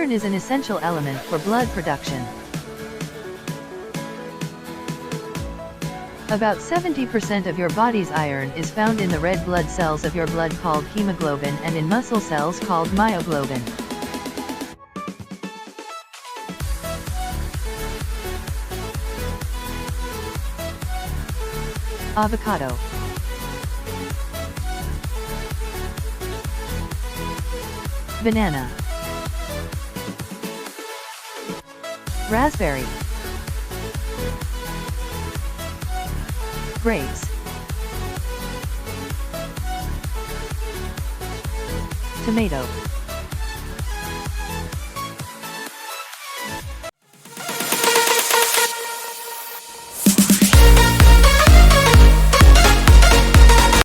Iron is an essential element for blood production. About 70% of your body's iron is found in the red blood cells of your blood called hemoglobin and in muscle cells called myoglobin. Avocado. Banana. Raspberry. Grapes. Tomato.